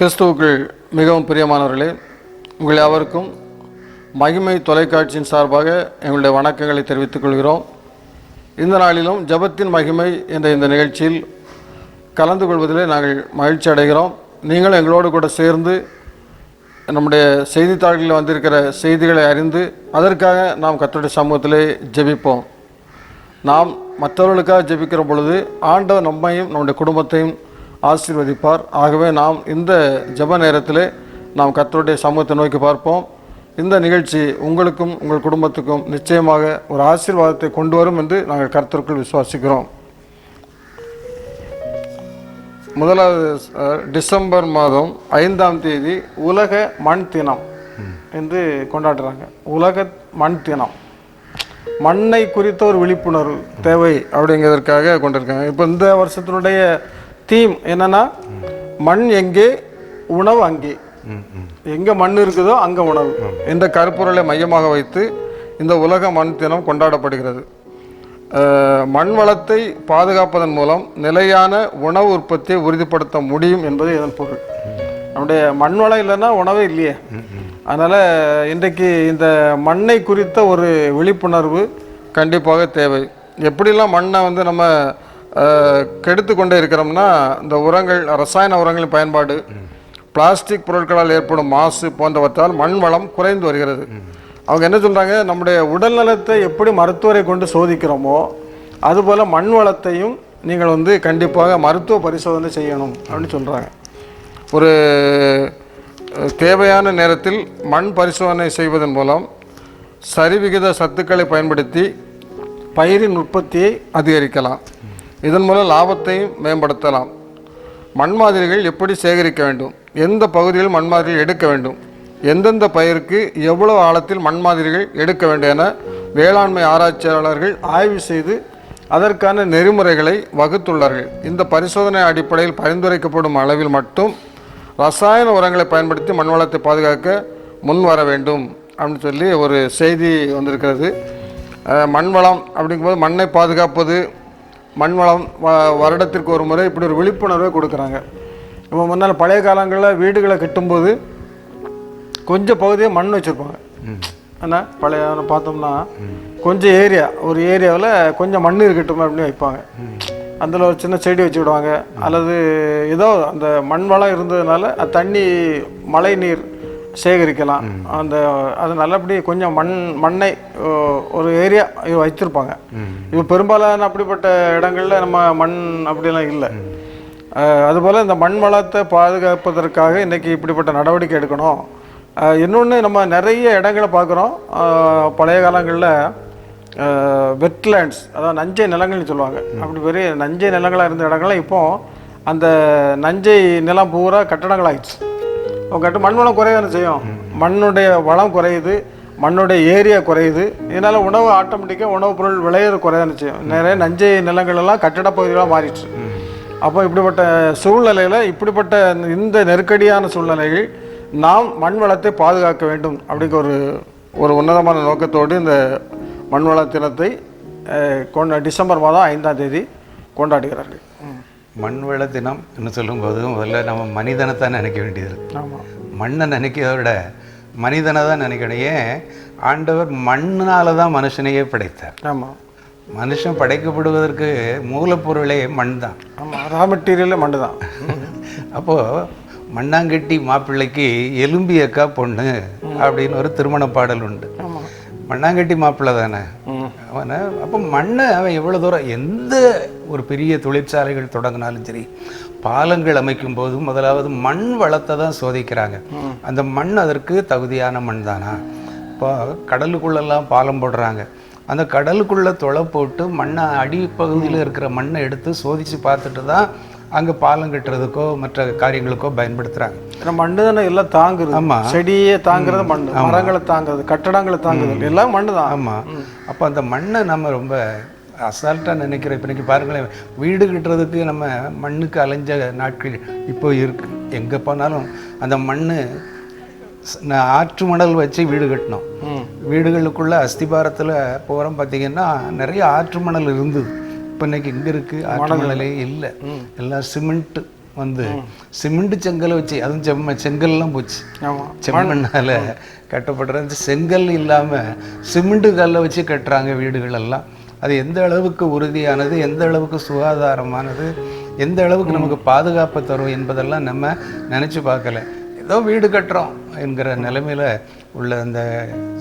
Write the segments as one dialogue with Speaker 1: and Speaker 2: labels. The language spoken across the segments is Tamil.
Speaker 1: கிறிஸ்துவுக்குள் மிகவும் பிரியமானவர்களே, உங்கள் யாவருக்கும் மகிமை தொலைக்காட்சியின் சார்பாக எங்களுடைய வணக்கங்களை தெரிவித்துக் கொள்கிறோம். இந்த நாளிலும் ஜெபத்தின் மகிமை என்ற இந்த நிகழ்ச்சியில் கலந்து கொள்வதிலே நாங்கள் மகிழ்ச்சி அடைகிறோம். நீங்களும் எங்களோடு கூட சேர்ந்து நம்முடைய செய்தித்தாள்களில் வந்திருக்கிற செய்திகளை அறிந்து அதற்காக நாம் கர்த்தருடைய சமூகத்திலே ஜெபிப்போம். நாம் மற்றவர்களுக்காக ஜெபிக்கிற பொழுது ஆண்டவர் நம்மையும் நம்முடைய குடும்பத்தையும் ஆசீர்வதிப்பார். ஆகவே நாம் இந்த ஜெப நேரத்தில் நாம் கர்த்தருடைய சமூகத்தை நோக்கி பார்ப்போம். இந்த நிகழ்ச்சி உங்களுக்கும் உங்கள் குடும்பத்துக்கும் நிச்சயமாக ஒரு ஆசீர்வாதத்தை கொண்டு வரும் என்று நாங்கள் கர்த்தருக்குள் விசுவாசிக்கிறோம். முதலாவது டிசம்பர் மாதம் 5ஆம் தேதி உலக மண் தினம் என்று கொண்டாடுறாங்க. உலக மண் தினம், மண்ணை குறித்த ஒரு விழிப்புணர்வு தேவை அப்படிங்கிறதுக்காக கொண்டிருக்காங்க. இப்போ இந்த வருஷத்தினுடைய தீம் என்னன்னா, மண் எங்கே உணவு அங்கே. எங்கே மண் இருக்குதோ அங்கே உணவு என்ற கருப்பொருளை மையமாக வைத்து இந்த உலக மண் தினம் கொண்டாடப்படுகிறது. மண் வளத்தை பாதுகாப்பதன் மூலம் நிலையான உணவு உற்பத்தியை உறுதிப்படுத்த முடியும் என்பது இதன் பொருள். நம்முடைய மண் வளம் இல்லைன்னா உணவே இல்லையே. அதனால் இன்றைக்கு இந்த மண்ணை குறித்த ஒரு விழிப்புணர்வு கண்டிப்பாக தேவை. எப்படிலாம் மண்ணை நம்ம கெடுத்து கொண்டே இருக்கிறோம்னா, இந்த உரங்கள், ரசாயன உரங்களின் பயன்பாடு, பிளாஸ்டிக் பொருட்களால் ஏற்படும் மாசு போன்றவற்றால் மண் வளம் குறைந்து வருகிறது. அவங்க என்ன சொல்கிறாங்க, நம்முடைய உடல் நலத்தை எப்படி மருத்துவரை கொண்டு சோதிக்கிறோமோ அதுபோல் மண் வளத்தையும் நீங்கள் கண்டிப்பாக மருத்துவ பரிசோதனை செய்யணும் அப்படின்னு சொல்கிறாங்க. ஒரு தேவையான நேரத்தில் மண் பரிசோதனை செய்வதன் மூலம் சரிவிகித சத்துக்களை பயன்படுத்தி பயிரின் உற்பத்தியை அதிகரிக்கலாம். இதன் மூலம் லாபத்தையும் மேம்படுத்தலாம். மண் மாதிரிகள் எப்படி சேகரிக்க வேண்டும், எந்த பகுதியில் மண் மாதிரிகள் எடுக்க வேண்டும், எந்தெந்த பயிருக்கு எவ்வளவு ஆழத்தில் மண் மாதிரிகள் எடுக்க வேண்டும் என வேளாண்மை ஆராய்ச்சியாளர்கள் ஆய்வு செய்து அதற்கான நெறிமுறைகளை வகுத்துள்ளார்கள். இந்த பரிசோதனை அடிப்படையில் பரிந்துரைக்கப்படும் அளவில் மட்டும் ரசாயன உரங்களை பயன்படுத்தி மண் வளத்தை பாதுகாக்க முன் வர வேண்டும் அப்படின்னு சொல்லி ஒரு செய்தி வந்திருக்கிறது. மண் வளம் அப்படிங்கும்போது மண்ணை பாதுகாப்பது, மண் வளம் வருடத்திற்கு ஒரு முறை இப்படி ஒரு விழிப்புணர்வை கொடுக்குறாங்க. இப்போ முன்னால் பழைய காலங்களில் வீடுகளை கட்டும்போது கொஞ்சம் பகுதியை மண் வச்சுருப்பாங்க. ஆனால் பழைய பார்த்தோம்னா கொஞ்சம் ஏரியா, ஒரு ஏரியாவில் கொஞ்சம் மண் இருக்கட்டும் அப்படின்னு வைப்பாங்க. அதில் ஒரு சின்ன செடி வச்சு விடுவாங்க. அல்லது ஏதோ அந்த மண் வளம் இருந்ததுனால தண்ணி, மழை நீர் சேகரிக்கலாம். அது நல்லபடி கொஞ்சம் மண்ணை ஒரு ஏரியா வச்சிருப்பாங்க. இப்போ பெரும்பாலான அப்படிப்பட்ட இடங்களில் நம்ம மண் அப்படிலாம் இல்லை. அதுபோல் இந்த மண் வளத்தை பாதுகாப்பதற்காக இன்றைக்கி இப்படிப்பட்ட நடவடிக்கை எடுக்கணும். இன்னொன்று, நம்ம நிறைய இடங்களை பார்க்குறோம். பழைய காலங்களில் வெட்லேண்ட்ஸ், அதாவது நஞ்சை நிலங்கள்னு சொல்லுவாங்க. அப்படி பெரிய நஞ்சை நிலங்களாக இருந்த இடங்கள்லாம் இப்போது அந்த நஞ்சை நிலம் பூரா கட்டடங்களாகிடுச்சு. மண் வளம் குறைய செய்யும், மண்ணுடைய வளம் குறையுது, மண்ணுடைய ஏரியா குறையுது. இதனால் உணவு ஆட்டோமேட்டிக்காக உணவுப் பொருள் விளையிறது குறையான்னு செய்யும். நிறைய நஞ்சை நிலங்களெல்லாம் கட்டட பகுதிகளாக மாறிடுச்சு. அப்போ இப்படிப்பட்ட சூழ்நிலையில், இப்படிப்பட்ட இந்த நெருக்கடியான சூழ்நிலையில் நாம் மண் வளத்தை பாதுகாக்க வேண்டும் அப்படிங்கிற ஒரு உன்னதமான நோக்கத்தோடு இந்த மண் வள தினத்தை டிசம்பர் மாதம் 5ஆம் தேதி கொண்டாடுகிறார்கள்.
Speaker 2: மண்வள தினம் என்று சொல்லும்போது முதல்ல நம்ம மனிதனை தான் நினைக்க வேண்டியது.
Speaker 1: ஆமாம்,
Speaker 2: மண்ணை நினைக்கிறத விட மனிதனை தான் நினைக்கணும். ஏன், ஆண்டவர் மண்ணால் தான் மனுஷனையே படைத்தார்.
Speaker 1: ஆமாம்,
Speaker 2: மனுஷன் படைக்கப்படுவதற்கு மூலப்பொருளே மண் தான்.
Speaker 1: ஆமாம், ரா மெட்டீரியலே மண் தான்.
Speaker 2: அப்போது மண்ணாங்கட்டி மாப்பிள்ளைக்கு எலும்பி அக்கா பொண்ணு அப்படின்னு ஒரு திருமண பாடல் உண்டு. மண்ணாங்கட்டி மாப்பிள்ளை தானே அவனை. அப்போ மண்ணை அவன் எவ்வளோ தூரம், எந்த ஒரு பெரிய தொழிற்சாலைகள் தொடங்கினாலும் சரி, பாலங்கள் அமைக்கும் போது முதலாவது மண் வளத்தை தான் சோதிக்கிறாங்க. அந்த மண் அதற்கு தகுதியான மண் தானா. இப்போ கடலுக்குள்ளெல்லாம் பாலம் போடுறாங்க. அந்த கடலுக்குள்ளே தொலை போட்டு மண்ணை அடிப்பகுதியில் இருக்கிற மண்ணை எடுத்து சோதித்து பார்த்துட்டு தான் அங்கே பாலம் கட்டுறதுக்கோ மற்ற காரியங்களுக்கோ பயன்படுத்துகிறாங்க.
Speaker 1: மண் தானே எல்லாம் தாங்குறது.
Speaker 2: ஆமாம்,
Speaker 1: செடியே தாங்கிறது மண், மரங்களை தாங்குறது, கட்டடங்களை தாங்குறது எல்லாம் மண் தான்.
Speaker 2: ஆமாம். அப்போ அந்த மண்ணை நம்ம ரொம்ப அசால்ட்டாக நினைக்கிறோம். இப்போ இன்றைக்கி பாருங்களேன், வீடு கட்டுறதுக்கு நம்ம மண்ணுக்கு அலைஞ்ச நாட்கள் இப்போ இருக்குது. எங்கே போனாலும் அந்த மண், ஆற்று மணல் வச்சு வீடு கட்டினோம். வீடுகளுக்குள்ளே அஸ்திபாரத்தில் போகிறோம் பார்த்திங்கன்னா நிறைய ஆற்று மணல் இருந்தது. இப்போ இன்றைக்கி இங்கே இருக்குது ஆற்று மணலே இல்லை. எல்லாம் சிமெண்ட்டு வந்து சிமெண்ட் செங்கலை வச்சு, அதுவும் செங்கல்லாம் போச்சு, செம்மண்ணால் கட்டப்படுற செங்கல் இல்லாமல் சிமெண்ட் கல்லை வச்சு கட்டுறாங்க வீடுகள் எல்லாம். அது எந்த அளவுக்கு உறுதியானது, எந்த அளவுக்கு சுகாதாரமானது, எந்த அளவுக்கு நமக்கு பாதுகாப்பு தரும் என்பதெல்லாம் நம்ம நினச்சி பார்க்கல. ஏதோ வீடு கட்டுறோம் என்கிற நிலைமையில் உள்ள அந்த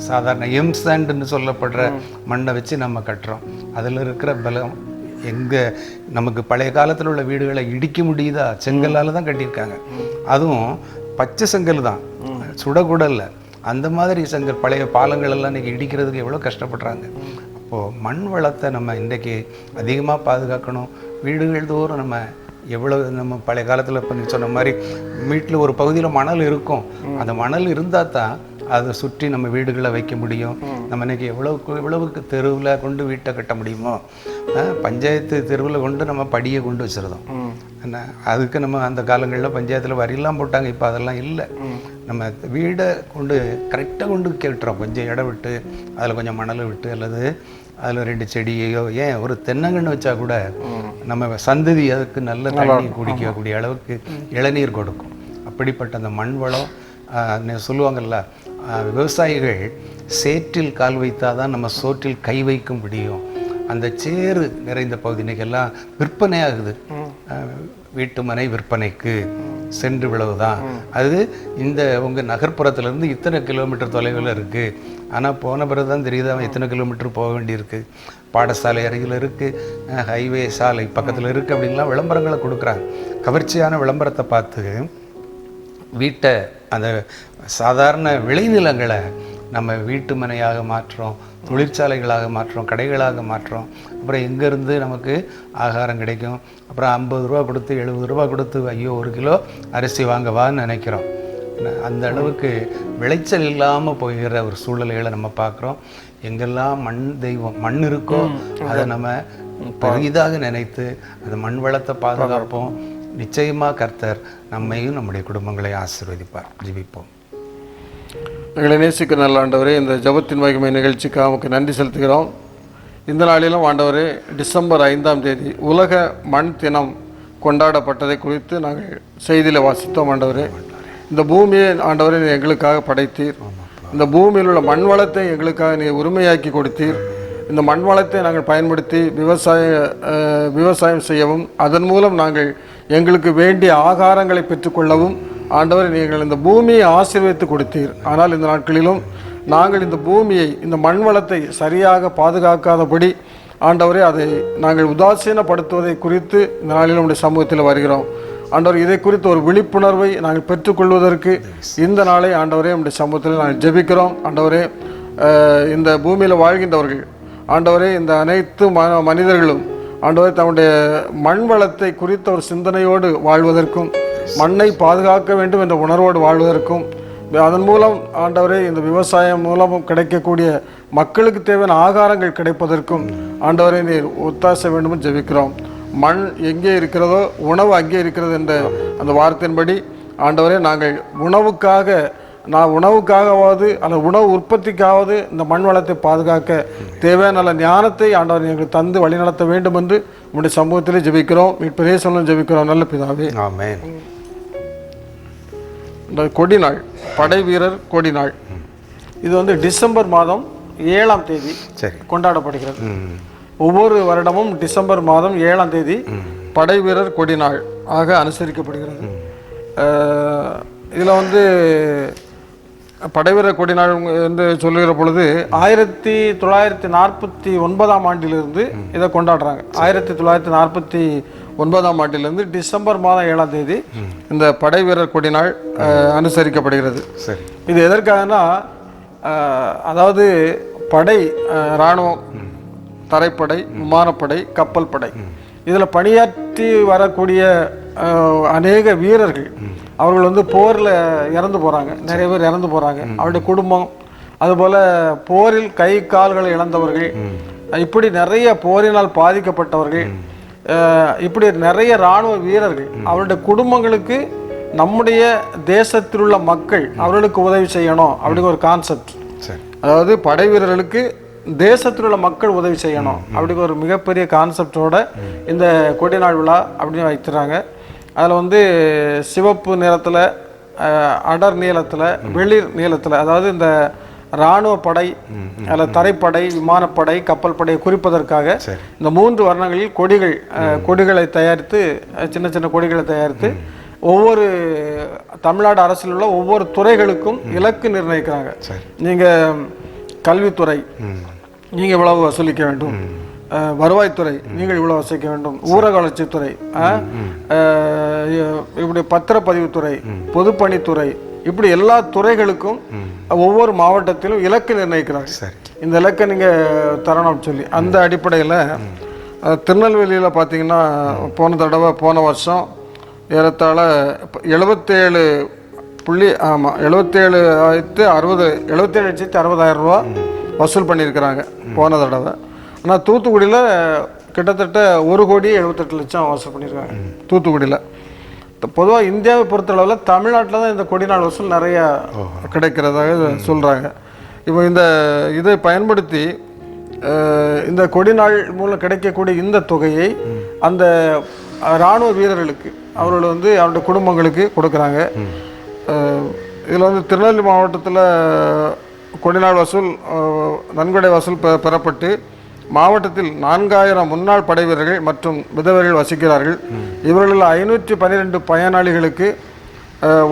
Speaker 2: சாதாரண எம்சாண்டுன்னு சொல்லப்படுற மண்ணை வச்சு நம்ம கட்டுறோம். அதில் இருக்கிற பலம் எங்கே நமக்கு பழைய காலத்தில் உள்ள வீடுகளை இடிக்க முடியுதா? செங்கல்லால் தான் கட்டியிருக்காங்க, அதுவும் பச்சை செங்கல் தான், சுடக்கூட இல்லை. அந்த மாதிரி செங்கல் பழைய பாலங்கள் எல்லாம் இன்றைக்கி இடிக்கிறதுக்கு எவ்வளோ கஷ்டப்படுறாங்க. அப்போது மண் வளத்தை நம்ம இன்றைக்கி அதிகமாக பாதுகாக்கணும். வீடுகள் தோறும் நம்ம பழைய காலத்தில் இப்போ நீ சொன்ன மாதிரி வீட்டில் ஒரு பகுதியில் மணல் இருக்கும். அந்த மணல் இருந்தால் தான் அதை சுற்றி நம்ம வீடுகளை வைக்க முடியும். நம்ம இன்றைக்கி எவ்வளவுக்கு தெருவில் கொண்டு வீட்டை கட்ட முடியுமோ, பஞ்சாயத்து தெருவில் கொண்டு நம்ம படியை கொண்டு வச்சுருந்தோம். என்ன அதுக்கு நம்ம அந்த காலங்களில் பஞ்சாயத்தில் வரியெல்லாம் போட்டாங்க, இப்போ அதெல்லாம் இல்லை. நம்ம வீடை கொண்டு கரெக்டாக கொண்டு கேட்டுறோம். கொஞ்சம் இடம் விட்டு அதில் கொஞ்சம் மணலை விட்டு, அல்லது அதில் 2 செடியையோ, ஏன் ஒரு தென்னங்கன்று வச்சா கூட நம்ம சந்ததி அதுக்கு நல்ல தண்ணி குடிக்கக்கூடிய அளவுக்கு இளநீர் கொடுக்கும். அப்படிப்பட்ட அந்த மண் வளம் சொல்லுவாங்கள்ல, விவசாயிகள் சேற்றில் கால் வைத்தால் தான் நம்ம சோற்றில் கை வைக்க முடியும். அந்த சேறு நிறைந்த பகுதி இன்றைக்கெல்லாம் விற்பனை ஆகுது. வீட்டு மனை விற்பனைக்கு சென்று விளவுதான். அது இந்த உங்கள் நகர்ப்புறத்துலேருந்து இத்தனை கிலோமீட்டர் தொலைவில் இருக்குது. ஆனால் போன பிறகு தான் தெரியுது அவன் எத்தனை கிலோமீட்டர் போக வேண்டியிருக்கு. பாடசாலை அருகில் இருக்குது, ஹைவே சாலை பக்கத்தில் இருக்குது அப்படின்லாம் விளம்பரங்களை கொடுக்குறாங்க. கவர்ச்சியான விளம்பரத்தை பார்த்து வீட்டை, அந்த சாதாரண விளைநிலங்களை நம்ம வீட்டு மனையாக மாற்றுறோம், தொழிற்சாலைகளாக மாற்றுறோம், கடைகளாக மாற்றுறோம். அப்புறம் எங்கேருந்து நமக்கு ஆகாரம் கிடைக்கும்? அப்புறம் 50 ரூபா கொடுத்து 70 ரூபா கொடுத்து ஐயோ 1 கிலோ அரிசி வாங்கவான்னு நினைக்கிறோம். அந்த அளவுக்கு விளைச்சல் இல்லாமல் போகிற ஒரு சூழ்நிலைகளை நம்ம பார்க்குறோம். எங்கெல்லாம் மண் தெய்வம் மண் இருக்கோ அதை நம்ம பெரிதாக நினைத்து அந்த மண் வளத்தை பாதுகாப்போம். நிச்சயமாக கர்த்தர் நம்மையும் நம்முடைய குடும்பங்களை ஆசீர்வதிப்பார். ஜெபிப்போம்.
Speaker 1: எங்களை நேசிக்க நல்ல ஆண்டவரே, இந்த ஜெபத்தின் மகிமை நிகழ்ச்சிக்கு நமக்கு நன்றி செலுத்துகிறோம். இந்த நாளிலும் ஆண்டவரே, டிசம்பர் 5ஆம் தேதி உலக மண் தினம் கொண்டாடப்பட்டதை குறித்து நாங்கள் செய்தியில் வாசித்தோம். ஆண்டவரே, இந்த பூமியை ஆண்டவரே நீ எங்களுக்காக படைத்தீர். இந்த பூமியில் உள்ள மண் வளத்தை எங்களுக்காக நீ உரிமையாக்கி கொடுத்தீர். இந்த மண் வளத்தை நாங்கள் பயன்படுத்தி விவசாயம் செய்யவும், அதன் மூலம் நாங்கள் எங்களுக்கு வேண்டிய ஆகாரங்களை பெற்றுக்கொள்ளவும் ஆண்டவரை நீங்கள் இந்த பூமியை ஆசீர்வதித்து கொடுத்தீர். ஆனால் இந்த நாட்களிலும் நாங்கள் இந்த பூமியை, இந்த மண் வளத்தை சரியாக பாதுகாக்காதபடி ஆண்டவரே அதை நாங்கள் உதாசீனப்படுத்துவதை குறித்து இந்த நாளில் நம்முடைய சமூகத்தில் வருகிறோம். ஆண்டவர், இதை குறித்து ஒரு விழிப்புணர்வை நாங்கள் பெற்றுக்கொள்வதற்கு இந்த நாளை ஆண்டவரே நம்முடைய சமூகத்தில் நாங்கள் ஜெபிக்கிறோம். ஆண்டவரே, இந்த பூமியில் வாழ்கின்றவர்கள் ஆண்டவரே, இந்த அனைத்து மனிதர்களும் ஆண்டவரே தன்னுடைய மண் வளத்தை குறித்த ஒரு சிந்தனையோடு வாழ்வதற்கும், மண்ணை பாதுகாக்க வேண்டும் என்ற உணர்வோடு வாழ்வதற்கும், அதன் மூலம் ஆண்டவரே இந்த விவசாயம் மூலம் கிடைக்கக்கூடிய மக்களுக்கு தேவையான ஆகாரங்கள் கிடைப்பதற்கும் ஆண்டவரே நீர் ஒத்தாசை வேண்டும் ஜெபிக்கிறோம். மண் எங்கே இருக்கிறதோ உணவு அங்கே இருக்கிறது என்ற அந்த வார்த்தையின்படி ஆண்டவரே நாங்கள் உணவுக்காகவாவது அல்லது உணவு உற்பத்திக்காவது இந்த மண் வளத்தை பாதுகாக்க தேவையான நல்ல ஞானத்தை ஆண்டவர் எங்களுக்கு தந்து வழிநடத்த வேண்டும் என்று நம்முடைய சமூகத்திலே ஜெபிக்கிறோம். மீட்பரே சொல்ல ஜெபிக்கிறோம் நல்ல பிதாவே,
Speaker 2: ஆமென்.
Speaker 1: இந்த கொடி நாள், படை வீரர் கொடி நாள், இது வந்து டிசம்பர் மாதம் 7ஆம் தேதி கொண்டாடப்படுகிறது. ஒவ்வொரு வருடமும் டிசம்பர் மாதம் 7ஆம் தேதி படை வீரர் கொடி நாள் ஆக அனுசரிக்கப்படுகிறது. இதில் வந்து படைவீரர் கொடி நாள் என்று சொல்லுகிற பொழுது 1949ஆம் ஆண்டிலிருந்து இதை கொண்டாடுறாங்க. 1949ஆம் ஆண்டிலிருந்து டிசம்பர் மாதம் 7ஆம் தேதி இந்த படைவீரர் கொடி நாள் அனுசரிக்கப்படுகிறது. இது எதற்காகனா, அதாவது படை, இராணுவம், தரைப்படை, விமானப்படை, கப்பல் படை, இதில் பணியாற்றி வரக்கூடிய அநேக வீரர்கள் அவர்கள் வந்து போரில் இறந்து போகிறாங்க. நிறைய பேர் இறந்து போகிறாங்க. அவருடைய குடும்பம், அதுபோல் போரில் கை கால்களை இழந்தவர்கள், இப்படி நிறைய போரினால் பாதிக்கப்பட்டவர்கள், இப்படி நிறைய இராணுவ வீரர்கள், அவருடைய குடும்பங்களுக்கு நம்முடைய தேசத்தில் உள்ள மக்கள் அவர்களுக்கு உதவி செய்யணும் அப்படிங்கிற ஒரு கான்செப்ட். அதாவது படை வீரர்களுக்கு தேசத்தில் உள்ள மக்கள் உதவி செய்யணும் அப்படிங்கிற ஒரு மிகப்பெரிய கான்செப்டோட இந்த கொடி நாள் விழா அப்படின்னு வைக்கிறாங்க. அதில் வந்து சிவப்பு நிறத்தில், அடர் நீளத்தில், வெளிர் நீளத்தில், அதாவது இந்த இராணுவ படை, அதில் தரைப்படை, விமானப்படை, கப்பல் படையை குறிப்பதற்காக இந்த 3 வர்ணங்களில் கொடிகளை தயாரித்து, சின்ன சின்ன கொடிகளை தயாரித்து ஒவ்வொரு தமிழ்நாடு அரசில் உள்ள ஒவ்வொரு துறைகளுக்கும் இலக்கு நிர்ணயிக்கிறாங்க. நீங்கள் கல்வித்துறை, நீங்கள் இவ்வளவு வசூலிக்க வேண்டும், வருவாய்த்துறை நீங்கள் இவ்வளவு வசூலிக்க வேண்டும், ஊரக வளர்ச்சித்துறை, இப்படி பத்திரப்பதிவுத்துறை, பொதுப்பணித்துறை, இப்படி எல்லா துறைகளுக்கும் ஒவ்வொரு மாவட்டத்திலும் இலக்கு நிர்ணயிக்கிறாங்க. இந்த இலக்கை நீங்கள் தரணும்னு சொல்லி அந்த அடிப்படையில் திருநெல்வேலியில் பார்த்தீங்கன்னா போன வருஷம் ஏறத்தாழ 77,60,000 ரூபா வசூல் பண்ணியிருக்கிறாங்க போன தடவை. ஆனால் தூத்துக்குடியில் கிட்டத்தட்ட 1,78,00,000 வசூல் பண்ணியிருக்காங்க தூத்துக்குடியில். பொதுவாக இந்தியாவை பொறுத்தளவில் தமிழ்நாட்டில் தான் இந்த கொடிநாள் வசூல் நிறையா கிடைக்கிறதாக சொல்கிறாங்க. இப்போ இதை பயன்படுத்தி இந்த கொடிநாள் மூலம் கிடைக்கக்கூடிய இந்த தொகையை அந்த இராணுவ வீரர்களுக்கு, அவர்கள் வந்து அவருடைய குடும்பங்களுக்கு கொடுக்குறாங்க. இதில் வந்து திருநெல்வேலி மாவட்டத்தில் கொடிநாள் வசூல், நன்கொடை வசூல் பெறப்பட்டு மாவட்டத்தில் 4,000 முன்னாள் படை வீரர்கள் மற்றும் விதவர்கள் வசிக்கிறார்கள். இவர்களில் 512 பயனாளிகளுக்கு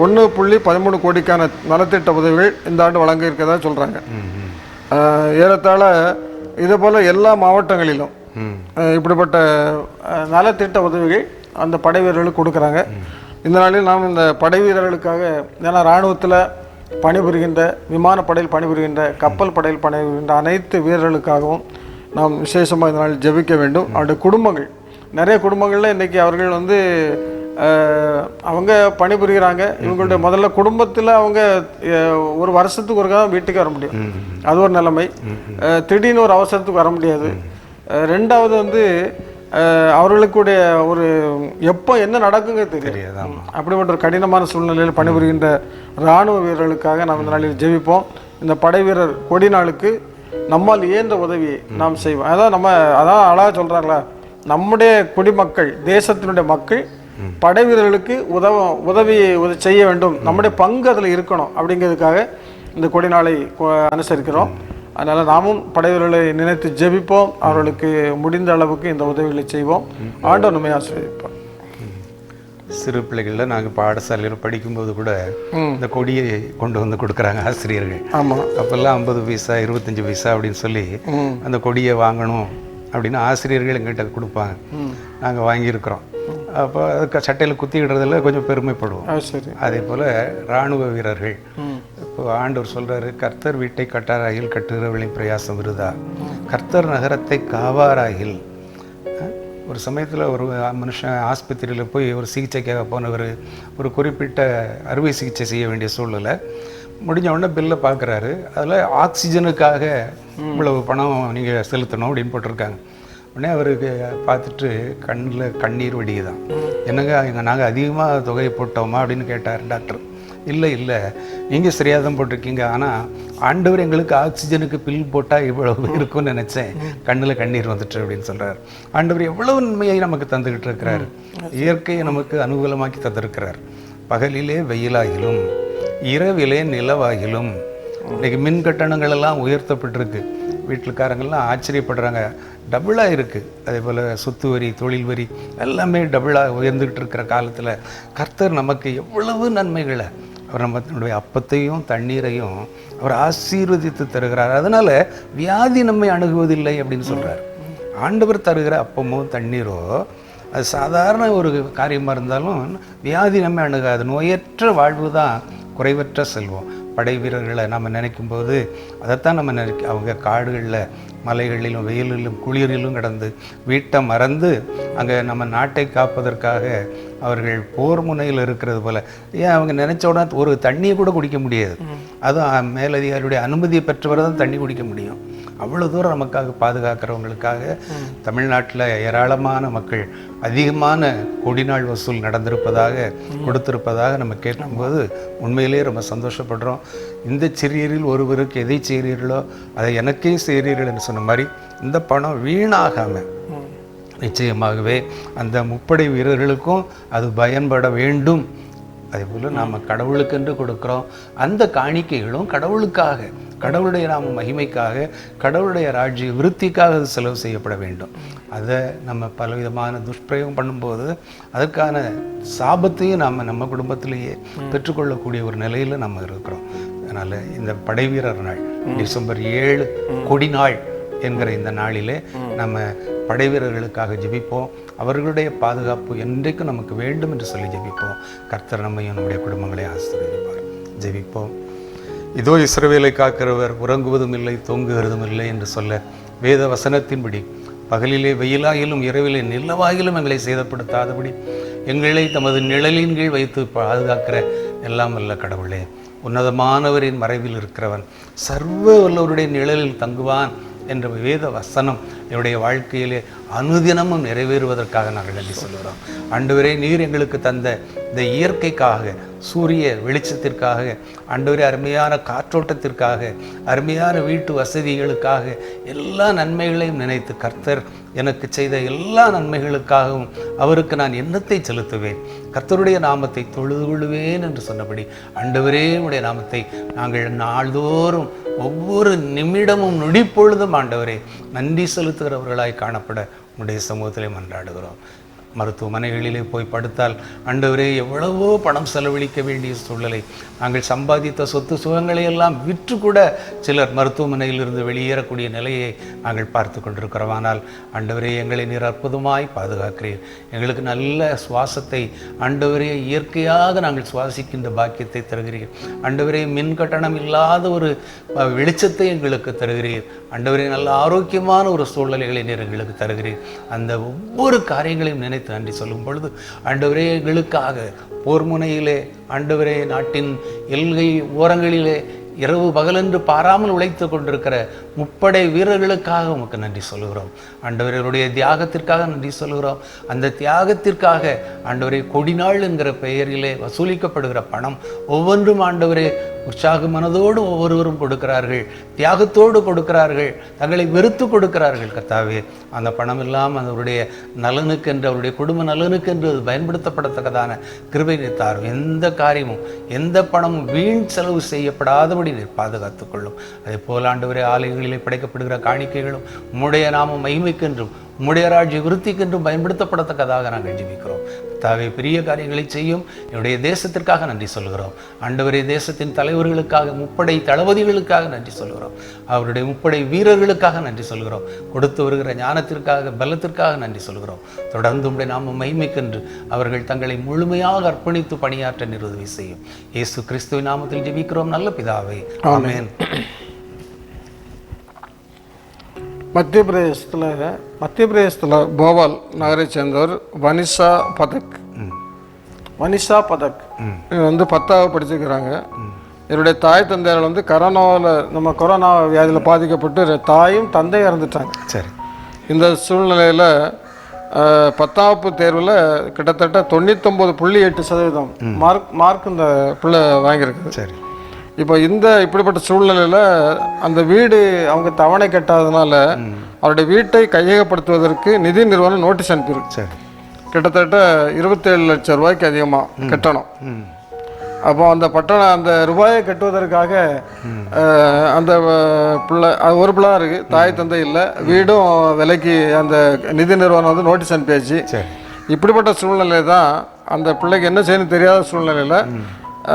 Speaker 1: 1.13 கோடிக்கான நலத்திட்ட உதவிகள் இந்த ஆண்டு வழங்க இருக்கிறதா சொல்கிறாங்க. ஏறத்தாழ இதே போல் எல்லா மாவட்டங்களிலும் இப்படிப்பட்ட நலத்திட்ட உதவிகள் அந்த படை வீரர்களுக்கு கொடுக்குறாங்க. இந்த நாளில் நாம் இந்த படை வீரர்களுக்காக, ஏன்னா இராணுவத்தில் பணிபுரிகின்ற, விமானப்படையில் பணிபுரிகின்ற, கப்பல் படையில் பணிபுரிகின்ற அனைத்து வீரர்களுக்காகவும் நாம் விசேஷமாக இந்த நாளில் ஜெபிக்க வேண்டும். அவருடைய குடும்பங்கள், நிறைய குடும்பங்களில் இன்றைக்கி அவர்கள் வந்து அவங்க பணிபுரிகிறாங்க. இவங்களுடைய முதல்ல குடும்பத்தில் அவங்க ஒரு வருஷத்துக்கு ஒருக்கா தான் வீட்டுக்கு வர முடியும், அது ஒரு நிலைமை. திடீர்னு ஒரு அவசரத்துக்கு வர முடியாது. ரெண்டாவது வந்து அவர்களுக்குடைய ஒரு எப்போ என்ன நடக்குங்க தெரியாது. அப்படிப்பட்ட ஒரு கடினமான சூழ்நிலையில் பணிபுரிகின்ற இராணுவ வீரர்களுக்காக நாம் இந்த நாளில் ஜெபிப்போம். இந்த படை வீரர் கொடி நாளுக்கு நம்மால் இயன்ற உதவியை நாம் செய்வோம். அதான் அழகாக சொல்கிறாங்களா, நம்முடைய குடிமக்கள், தேசத்தினுடைய மக்கள் படை வீரர்களுக்கு உதவி செய்ய வேண்டும், நம்முடைய பங்கு அதில் இருக்கணும் அப்படிங்கிறதுக்காக இந்த கொடி நாளை அனுசரிக்கிறோம். அதனால் நாமும் படை வீரர்களை நினைத்து ஜெபிப்போம், அவர்களுக்கு முடிந்த அளவுக்கு இந்த உதவிகளை செய்வோம். ஆண்டவர் நம்மை ஆசீர்வதிப்பார்.
Speaker 2: சிறு பிள்ளைகளில் நாங்கள் பாடசாலையில் படிக்கும்போது கூட இந்த கொடியை கொண்டு வந்து கொடுக்குறாங்க ஆசிரியர்கள்.
Speaker 1: ஆமாம்,
Speaker 2: அப்போல்லாம் 50 பைசா 25 பைசா அப்படின்னு சொல்லி அந்த கொடியை வாங்கணும் அப்படின்னு ஆசிரியர்கள் எங்கள்கிட்ட கொடுப்பாங்க. நாங்கள் வாங்கியிருக்கிறோம். அப்போ அதுக்கு சட்டையில் குத்திக்கிடுறதுல கொஞ்சம் பெருமைப்படுவோம். அதே போல் இராணுவ வீரர்கள், இப்போ ஆண்டவர் சொல்கிறாரு, கர்த்தர் வீட்டை கட்டாராயில் கட்டுகிறவர்களின் பிரயாசம் விருதா, கர்த்தர் நகரத்தை காவாராயில். ஒரு சமயத்தில் ஒரு மனுஷன் ஆஸ்பத்திரியில் போய் ஒரு சிகிச்சைக்காக போனவர், ஒரு குறிப்பிட்ட அறுவை சிகிச்சை செய்ய வேண்டிய சூழ்நிலை. முடிஞ்ச உடனே பில்லை பார்க்குறாரு, அதில் ஆக்சிஜனுக்காக இவ்வளவு பணம் நீங்கள் செலுத்தணும் அப்படின்னு போட்டிருக்காங்க. உடனே அவருக்கு பார்த்துட்டு கண்ணில் கண்ணீர் வடியுதான். என்னங்க நாங்கள் அதிகமாக தொகையை போட்டோமா அப்படின்னு கேட்டார் டாக்டர். இல்லை நீங்கள் சரியாக தான் போட்டிருக்கீங்க, ஆனால் ஆண்டவர் எங்களுக்கு ஆக்சிஜனுக்கு பில் போட்டால் இவ்வளவு இருக்கும்னு நினச்சேன், கண்ணில் கண்ணீர் வந்துட்டு அப்படின்னு சொல்கிறார். ஆண்டவர் எவ்வளவு உண்மையை நமக்கு தந்துக்கிட்டு இருக்கிறார், இயற்கையை நமக்கு அனுகூலமாக்கி தந்திருக்கிறார். பகலிலே வெயிலாகிலும் இரவிலே நிலவாகிலும். இன்றைக்கி மின் கட்டணங்கள் எல்லாம் உயர்த்தப்பட்டிருக்கு. வீட்டுக்காரங்கள்லாம் ஆச்சரியப்படுறாங்க, டபுளாக இருக்குது. அதே போல் சொத்து வரி, தொழில் வரி எல்லாமே டபுளாக உயர்ந்துக்கிட்டு இருக்கிற காலத்தில் கர்த்தர் நமக்கு எவ்வளவு நன்மைகளை, அவர் நம்மளுடைய அப்பத்தையும் தண்ணீரையும் அவர் ஆசீர்வதித்து தருகிறார். அதனால் வியாதி நம்மை அணுகுவதில்லை அப்படின்னு சொல்கிறார். ஆண்டவர் தருகிற அப்பமோ தண்ணீரோ அது சாதாரண ஒரு காரியமாக இருந்தாலும் வியாதி நம்மை அணுகாது. நோயற்ற வாழ்வு தான் குறைவற்ற செல்வம். படை வீரர்களை நம்ம நினைக்கும் போது அதைத்தான் நம்ம அவங்க காடுகளில், மலைகளிலும், வெயிலிலும், குளிரிலும் கடந்து வீட்டை மறந்து அங்கே நம்ம நாட்டை காப்பதற்காக அவர்கள் போர் முனையில் இருக்கிறது போல். ஏன் அவங்க நினச்ச உடனே ஒரு தண்ணியை கூட குடிக்க முடியாது, அதுவும் மேலதிகாரியுடைய அனுமதியை பெற்றவரை தான் தண்ணி குடிக்க முடியும். அவ்வளோ தூரம் நமக்காக பாதுகாக்கிறவங்களுக்காக தமிழ்நாட்டில் ஏராளமான மக்கள் அதிகமான கொடிநாள் வசூல் நடந்திருப்பதாக, கொடுத்திருப்பதாக நம்ம கேட்கும்போது உண்மையிலே ரொம்ப சந்தோஷப்படுறோம். இந்த சிறியரில் ஒருவருக்கு எதை செய்கிறீர்களோ அதை எனக்கே செய்கிறீர்கள் என்று சொன்ன மாதிரி இந்த பணம் வீணாகாமல் நிச்சயமாகவே அந்த முப்படை வீரர்களுக்கும் அது பயன்பட வேண்டும். அதே போல் நாம் கடவுளுக்கென்று கொடுக்குறோம். அந்த காணிக்கைகளும் கடவுளுக்காக, கடவுளுடைய நாம மகிமைக்காக, கடவுளுடைய ராஜ்ய விருத்திக்காக அது செலவு செய்யப்பட வேண்டும். அதை நம்ம பலவிதமான துஷ்பிரயோகம் பண்ணும்போது அதற்கான சாபத்தையும் நாம் நம்ம குடும்பத்திலேயே பெற்றுக்கொள்ளக்கூடிய ஒரு நிலையில் நம்ம இருக்கிறோம். அதனால் இந்த படைவீரர் நாள், டிசம்பர் 7 கொடி நாள் என்கிற இந்த நாளிலே நம்ம படைவீரர்களுக்காக ஜெபிப்போம். அவர்களுடைய பாதுகாப்பு என்றைக்கும் நமக்கு வேண்டும் என்று சொல்லி ஜெபிப்போம். கர்த்தர் நம்மையும் நம்முடைய குடும்பங்களை ஆசீர்வதிப்பார். ஜெபிப்போம். இதோ இஸ்ரவேலை காக்கிறவர் உறங்குவதும் இல்லை தூங்குகிறதும் இல்லை என்று சொல்ல வேத வசனத்தின்படி பகலிலே வெயிலாயிலும் இரவிலே நிலவாயிலும் எங்களை சேதப்படுத்தாதபடி எங்களை தமது நிழலின் கீழ் வைத்து பாதுகாக்கிற எல்லாம் வல்ல கடவுளே, உன்னதமானவரின் மறைவில் இருக்கிறவன் சர்வ வல்லவருடைய நிழலில் தங்குவான் என்ற வேத வசனம் என்னுடைய வாழ்க்கையிலே அனுதினமும் நிறைவேறுவதற்காக நாங்கள் நன்றி சொல்கிறோம். ஆண்டவரே, நீர் எங்களுக்கு தந்த இந்த இயற்கைக்காக, சூரிய வெளிச்சத்திற்காக, ஆண்டவரே அருமையான காற்றோட்டத்திற்காக, அருமையான வீட்டு வசதிகளுக்காக, எல்லா நன்மைகளையும் நினைத்து கர்த்தர் எனக்கு செய்த எல்லா நன்மைகளுக்காகவும் அவருக்கு நான் எண்ணத்தை செலுத்துவேன், கர்த்தருடைய நாமத்தை தொழுது கொள்வேன் என்று சொன்னபடி ஆண்டவரே உடைய நாமத்தை நாங்கள் நாள்தோறும் ஒவ்வொரு நிமிடமும் நொடிப்பொழுதும் ஆண்டவரே நன்றி செலுத்துகிறவர்களாய் காணப்பட உடைய சமூகத்திலே மன்றாடுகிறோம். மருத்துவமனைகளிலே போய் படுத்தால் ஆண்டவரே எவ்வளவோ பணம் செலவழிக்க வேண்டிய சூழ்நிலை, நாங்கள் சம்பாதித்த சொத்து சுகங்களை எல்லாம் விற்று கூட சிலர் மருத்துவமனையிலிருந்து வெளியேறக்கூடிய நிலையை நாங்கள் பார்த்து கொண்டிருக்கிறோம். ஆனால் ஆண்டவரே எங்களை நீர் அற்புதமாய் பாதுகாக்கிறீர். எங்களுக்கு நல்ல சுவாசத்தை ஆண்டவரே இயற்கையாக நாங்கள் சுவாசிக்கின்ற பாக்கியத்தை தருகிறீர். ஆண்டவரே மின் கட்டணம் இல்லாத ஒரு வெளிச்சத்தை எங்களுக்கு தருகிறீர். ஆண்டவரே நல்ல ஆரோக்கியமான ஒரு சூழ்நிலைகளை நீர் எங்களுக்கு தருகிறீர். அந்த ஒவ்வொரு காரியங்களையும் நினைத்து நன்றி சொல்லும் பொழுது ஆண்டவரே எங்களுக்காக போர் முனையிலே, ஆண்டவரே நாட்டின் எல்கை ஓரங்களிலே இரவு பகலென்று பாராமல் உழைத்து கொண்டிருக்கிற முப்படை வீரர்களுக்காக உமக்கு நன்றி சொல்கிறோம். ஆண்டவர்களுடைய தியாகத்திற்காக நன்றி சொல்கிறோம். அந்த தியாகத்திற்காக ஆண்டவரே கொடிநாள் என்கிற பெயரிலே வசூலிக்கப்படுகிற பணம் ஒவ்வொன்றும் ஆண்டவரே உற்சாக மனதோடு ஒவ்வொருவரும் கொடுக்கிறார்கள், தியாகத்தோடு கொடுக்கிறார்கள், தங்களை வெறுத்து கொடுக்கிறார்கள். கர்த்தாவே, அந்த பணம் எல்லாம் அவருடைய நலனுக்கென்று, அவருடைய குடும்ப நலனுக்கென்று அது பயன்படுத்தப்படத்தக்கதான கிருபை நிறுத்தார். எந்த காரியமும் எந்த பணமும் வீண் செலவு செய்யப்படாதபடி நீர் பாதுகாத்துக் கொள்ளும். அதே போல் ஆண்டவரே ஆலயங்களிலே படைக்கப்படுகிற காணிக்கைகளும் உம்முடைய நாம மகிமைக்கென்றும் உம்முடைய ராஜ்ய விருத்திக்கென்றும் பயன்படுத்தப்படத்தக்கதாக நாங்கள் ஜெபிக்கிறோம். கர்த்தாவே, பெரிய காரியங்களை செய்யும் என்னுடைய தேசத்திற்காக நன்றி சொல்கிறோம். ஆண்டவரே, தேசத்தின் தலைவர்களுக்காக, முப்படை தளபதிகளுக்காக நன்றி சொல்கிறோம். அவருடைய முப்படை வீரர்களுக்காக நன்றி சொல்கிறோம். கொடுத்து வருகிற ஞானத்திற்காக, பலத்திற்காக நன்றி சொல்கிறோம். தொடர்ந்து உம்முடைய நாம மகிமைக்கென்று அவர்கள் தங்களை முழுமையாக அர்ப்பணித்து பணியாற்ற நிறுவனம் செய்யும். இயேசு கிறிஸ்துவின் நாமத்தில் ஜெபிக்கிறோம் நல்ல பிதாவே, ஆமென்.
Speaker 1: மத்திய பிரதேசத்தில் போபால் நகரை சேர்ந்தவர் வனிஷா பதக். வந்து 10வது படிச்சிருக்கிறாங்க. என்னுடைய தாய் தந்தையார் வந்து கொரோனா வியாதியில் பாதிக்கப்பட்டு தாயும் தந்தையும் இறந்துட்டாங்க. சரி. இந்த சூழ்நிலையில் 10வது தேர்வில் கிட்டத்தட்ட 99.8% மார்க் இந்த பிள்ளை வாங்கியிருக்கு. சரி. இப்போ இப்படிப்பட்ட சூழ்நிலையில் அந்த வீடு அவங்க தவணை கட்டாததுனால அவருடைய வீட்டை கையகப்படுத்துவதற்கு நிதி நிறுவனம் நோட்டீஸ் அனுப்பியிருக்கு. சரி. கிட்டத்தட்ட 27 லட்சம் ரூபாய்க்கு அதிகமாக கட்டணும். அப்போ அந்த ரூபாயை கட்டுவதற்காக அந்த பிள்ளை, ஒரு பிள்ளை தான் இருக்குது, தாய் தந்தை இல்லை, வீடும் விலைக்கு அந்த நிதி நிறுவனம் வந்து நோட்டீஸ் அனுப்பியாச்சு. இப்படிப்பட்ட சூழ்நிலை தான் அந்த பிள்ளைக்கு என்ன செய்யணும்னு தெரியாத சூழ்நிலையில்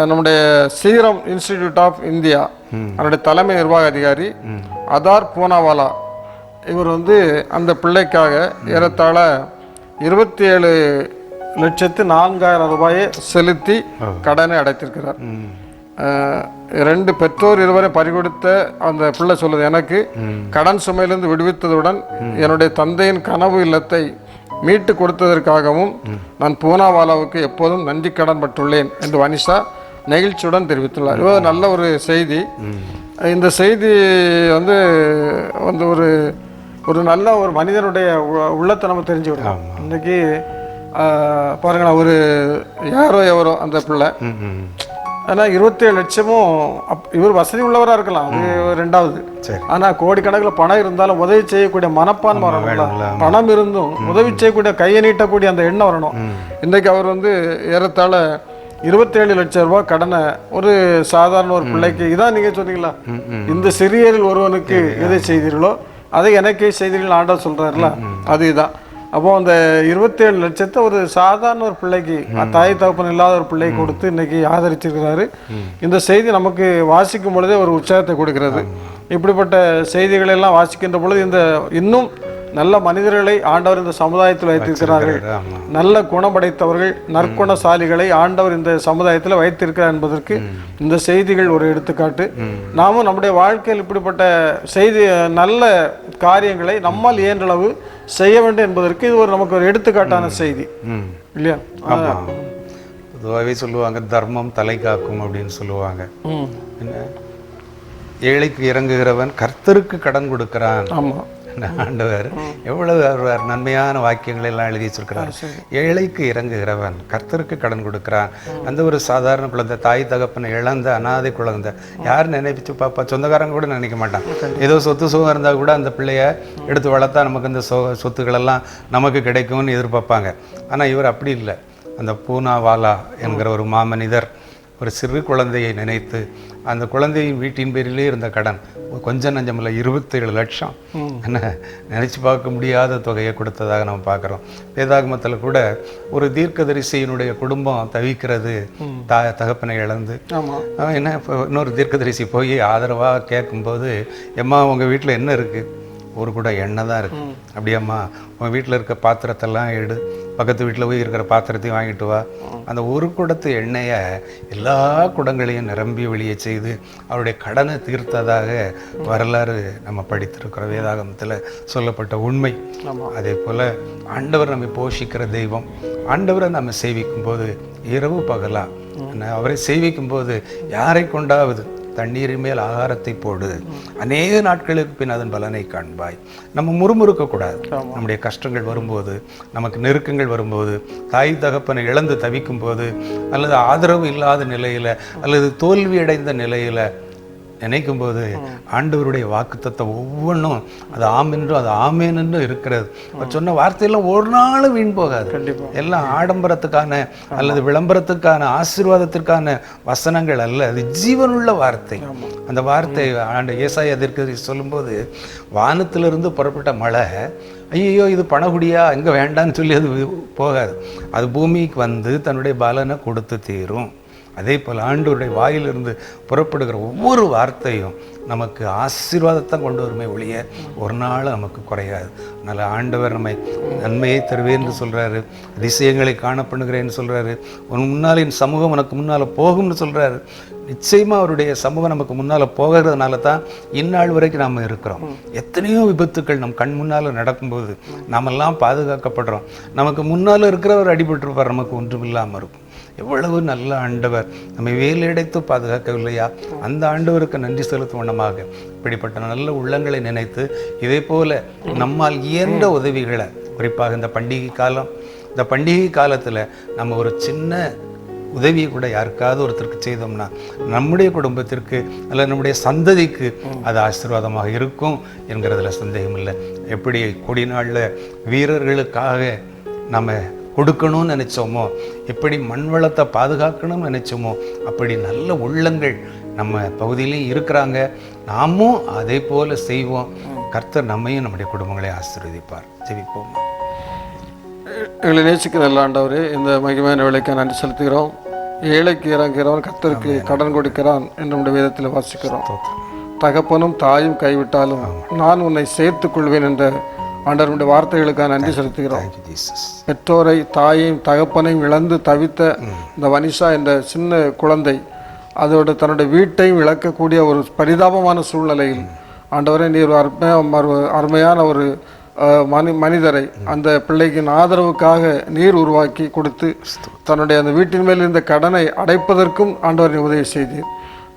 Speaker 1: நம்முடைய சீரம் இன்ஸ்டிடியூட் ஆஃப் இந்தியா அவருடைய தலைமை நிர்வாக அதிகாரி அதார் பூனாவாலா இவர் வந்து அந்த பிள்ளைக்காக ஏறத்தாழ 27,04,000 ரூபாயை செலுத்தி கடனை அடைத்திருக்கிறார். 2 பெற்றோர் இருவரை பறிகொடுத்த அந்த பிள்ளை சொல்லுது, எனக்கு கடன் சுமையிலிருந்து விடுவித்ததுடன் என்னுடைய தந்தையின் கனவு இல்லத்தை மீட்டு கொடுத்ததற்காகவும் நான் பூனாவாலாவுக்கு எப்போதும் நன்றி கடன் பட்டுள்ளேன் என்று வனிஷா நெகிழ்ச்சியுடன் தெரிவித்துள்ளார். இது நல்ல ஒரு செய்தி. இந்த செய்தி வந்து ஒரு நல்ல ஒரு மனிதனுடைய உள்ளத்தை நம்ம தெரிஞ்சுக்கிட்டோம். இன்னைக்கு பாருங்களேன், ஒரு யாரோ எவரோ அந்த பிள்ளை ஆனால் 27 லட்சமும் இவர் வசதி உள்ளவராக இருக்கலாம், அது ரெண்டாவது. ஆனால் கோடிக்கணக்கில் பணம் இருந்தாலும் உதவி செய்யக்கூடிய மனப்பான்மை வரணும். பணம் இருந்தும் உதவி செய்யக்கூடிய, கையை நீட்டக்கூடிய அந்த எண்ணம் வரணும். இன்றைக்கு அவர் ஏறத்தாழ 27 லட்சம் ரூபாய் கடனை ஒரு சாதாரண ஒரு பிள்ளைக்கு, இதான் நீங்கள் சொன்னீங்களா, இந்த சிறியரில் ஒருவனுக்கு எதை செய்தீர்களோ அதை எனக்கே செய்தீர்கள் ஆண்டவர் சொல்கிறாருல, அதுதான். அப்போ அந்த 27 லட்சத்தை ஒரு சாதாரண ஒரு பிள்ளைக்கு, தாய் தகப்பன் இல்லாத ஒரு பிள்ளைக்கு கொடுத்து இன்னைக்கு ஆதரிச்சிருக்கிறாரு. இந்த செய்தி நமக்கு வாசிக்கும் பொழுதே ஒரு உற்சாகத்தை கொடுக்கிறது. இப்படிப்பட்ட செய்திகளை எல்லாம் வாசிக்கின்ற பொழுது இந்த இன்னும் நல்ல மனிதர்களை ஆண்டவர் இந்த சமுதாயத்தில் வைத்திருக்கிறார்கள், நல்ல குணப்படைத்தவர்கள், நற்குணசாலிகளை ஆண்டவர் இந்த சமுதாயத்தில் வைத்திருக்கிறார் என்பதற்கு இந்த செய்திகள் ஒரு எடுத்துக்காட்டு. நாமும் நம்முடைய வாழ்க்கையில் இப்படிப்பட்ட செய்தி, நல்ல காரியங்களை நம்மால் இயன்றளவு செய்ய வேண்டும் என்பதற்கு இது நமக்கு ஒரு எடுத்துக்காட்டான செய்தி இல்லையா?
Speaker 2: பொதுவாகவே சொல்லுவாங்க, தர்மம் தலை காக்கும் அப்படின்னு சொல்லுவாங்க. என்ன, ஏழைக்கு இறங்குகிறவன் கர்த்தருக்கு கடன் கொடுக்கிறான். ஆமாம், ஆண்டவர் எவ்வளவு நன்மையான வாக்கியங்களை எல்லாம் எழுதி வச்சிருக்கிறார். ஏழைக்கு இறங்குகிறவன் கர்த்தருக்கு கடன் கொடுக்கிறான். அந்த ஒரு சாதாரண குழந்தை, தாய் தகப்பனை இழந்த அனாதை குழந்தை, யார் நினைச்சு பாப்பா, சொந்தக்காரங்க கூட நினைக்க மாட்டான். ஏதோ சொத்து சுகம் இருந்தால் கூட அந்த பிள்ளைய எடுத்து வளர்த்தா நமக்கு இந்த சொத்துக்களெல்லாம் நமக்கு கிடைக்கும்னு எதிர்பார்ப்பாங்க. ஆனால் இவர் அப்படி இல்லை. அந்த பூனாவாலா என்கிற ஒரு மாமனிதர் ஒரு சிறு குழந்தையை நினைத்து, அந்த குழந்தையின் வீட்டின் பேரிலே இருந்த கடன் கொஞ்சம் நஞ்சமில்லை, 27 லட்சம், என்ன நினச்சி பார்க்க முடியாத தொகையை கொடுத்ததாக நம்ம பார்க்குறோம். வேதாகமத்தில் கூட ஒரு தீர்க்கதரிசியினுடைய குடும்பம் தவிக்கிறது, தகப்பனை இழந்து. என்ன, இப்போ இன்னொரு தீர்க்கதரிசி போய் ஆதரவாக கேட்கும்போது, எம்மா உங்கள் வீட்டில் என்ன இருக்குது? ஒரு கூட எண்ணெய் தான் இருக்குது. அப்படியாம்மா, உங்கள் வீட்டில் இருக்க பாத்திரத்தெல்லாம் எடு, பக்கத்து வீட்டில் போய் இருக்கிற பாத்திரத்தையும் வாங்கிட்டு வா. அந்த ஒரு குடத்து எண்ணெயை எல்லா குடங்களையும் நிரம்பி வெளியே செய்து அவருடைய கடனை தீர்த்ததாக வரலாறு நம்ம படித்திருக்கிற வேதாகமத்தில் சொல்லப்பட்ட உண்மை. அதே போல் ஆண்டவர் நம்மை போஷிக்கிற தெய்வம். ஆண்டவரை நம்ம சேவிக்கும் போது இரவு பகலா அவரை சேவிக்கும் போது யாரை கொண்டாவது தண்ணீரின் மேல் ஆகாரத்தை போடு, அநேக நாட்களுக்கு பின் அதன் பலனை காண்பாய். நம்ம முறுமுறுக்கக்கூடாது. நம்முடைய கஷ்டங்கள் வரும்போது, நமக்கு நெருக்கங்கள் வரும்போது, தாய் தகப்பனை இழந்து தவிக்கும் போது, அல்லது ஆதரவு இல்லாத நிலையில், அல்லது தோல்வி அடைந்த நிலையில் நினைக்கும் போது ஆண்டவருடைய வாக்குத்தத்தம் ஒவ்வொன்றும் அது ஆமென்றும் அது ஆமேன் என்றும் இருக்கிறது. சொன்ன வார்த்தையெல்லாம் ஒரு நாள் வீண் போகாது. எல்லாம் ஆடம்பரத்துக்கான அல்லது விளம்பரத்துக்கான ஆசீர்வாதத்திற்கான வசனங்கள் அல்ல, அது ஜீவனுள்ள வார்த்தை. அந்த வார்த்தை ஆண்டு ஏசாயா தீர்க்கதரிசி சொல்லும்போது, வானத்திலிருந்து புறப்பட்ட மழை ஐயோ இது பணகுடியா இங்கே வேண்டான்னு சொல்லி அது போகாது. அது பூமிக்கு வந்து தன்னுடைய பலனை கொடுத்து தீரும். அதே போல் ஆண்டவருடைய வாயிலிருந்து புறப்படுகிற ஒவ்வொரு வார்த்தையும் நமக்கு ஆசீர்வாதத்தான் கொண்டு வருமே ஒழிய ஒரு நாள் நமக்கு குறையாது. அதனால் ஆண்டவர் நம்மை நன்மையை தருவேன்னு சொல்கிறாரு, அதிசயங்களை காணப்படுகிறேன்னு சொல்கிறாரு, உன் முன்னால் என் சமூகம் உனக்கு முன்னால் போகும்னு சொல்கிறாரு. நிச்சயமாக அவருடைய சமூகம் நமக்கு முன்னால் போகிறதுனால தான் இந்நாள் வரைக்கும் நாம் இருக்கிறோம். எத்தனையோ விபத்துக்கள் நம் கண் முன்னால் நடக்கும்போது நாமெல்லாம் பாதுகாக்கப்படுறோம். நமக்கு முன்னால் இருக்கிறவர் அடிபட்டிருப்பார், நமக்கு ஒன்றும் இல்லாமல் இருக்கும். எவ்வளவு நல்ல ஆண்டவர் நம்மை வேலையடைத்து பாதுகாக்கவில்லையா? அந்த ஆண்டவருக்கு நன்றி செலுத்தும் வண்ணமாக இப்படிப்பட்ட நல்ல உள்ளங்களை நினைத்து இதே போல நம்மால் இயன்ற உதவிகளை, குறிப்பாக இந்த பண்டிகை காலம், இந்த பண்டிகை காலத்தில் நம்ம ஒரு சின்ன உதவியை கூட யாருக்காவது ஒருத்தருக்கு செய்தோம்னா நம்முடைய குடும்பத்திற்கு அல்லது நம்முடைய சந்ததிக்கு அது ஆசீர்வாதமாக இருக்கும் என்கிறதுல சந்தேகம் இல்லை. எப்படி கொடி நாளில் வீரர்களுக்காக நம்ம கொடுக்கணும்னு நினைச்சோமோ, எப்படி மண் வளத்தை பாதுகாக்கணும்னு நினைச்சோமோ, அப்படி நல்ல உள்ளங்கள் நம்ம பகுதியிலையும் இருக்கிறாங்க. நாமும் அதே போல செய்வோம். கர்த்தர் நம்மையும் நம்முடைய குடும்பங்களை ஆசீர்வதிப்பார். ஜெபிப்போம்.
Speaker 1: எங்களை நேசிக்கிற நல்ல ஆண்டவரே, இந்த மகிமையான வேலைக்கு நன்றி செலுத்துகிறோம். ஏழைக்கு இறங்குகிறவன் கர்த்தருக்கு கடன் கொடுக்கிறான் என்று நம்முடைய வேதத்தில் வாசிக்கிறோம். தகப்பனும் தாயும் கைவிட்டாலும் நான் உன்னை சேர்த்துக் கொள்வேன் என்ற ஆண்டவருடைய வார்த்தைகளுக்காக நன்றி செலுத்துகிறோம். பெற்றோரை, தாயையும் தகப்பனையும் இழந்து தவித்த இந்த வனிஷா என்ற சின்ன குழந்தை அதோட தன்னுடைய வீட்டையும் இழக்கக்கூடிய ஒரு பரிதாபமான சூழ்நிலையில் ஆண்டவரே நீர் அருமையான ஒரு மனிதரை அந்த பிள்ளைக்கு ஆதரவுக்காக நீர் உருவாக்கி கொடுத்து தன்னுடைய அந்த வீட்டின் மேல் இருந்த கடனை அடைப்பதற்கும் ஆண்டவரை உதவி செய்தீர்.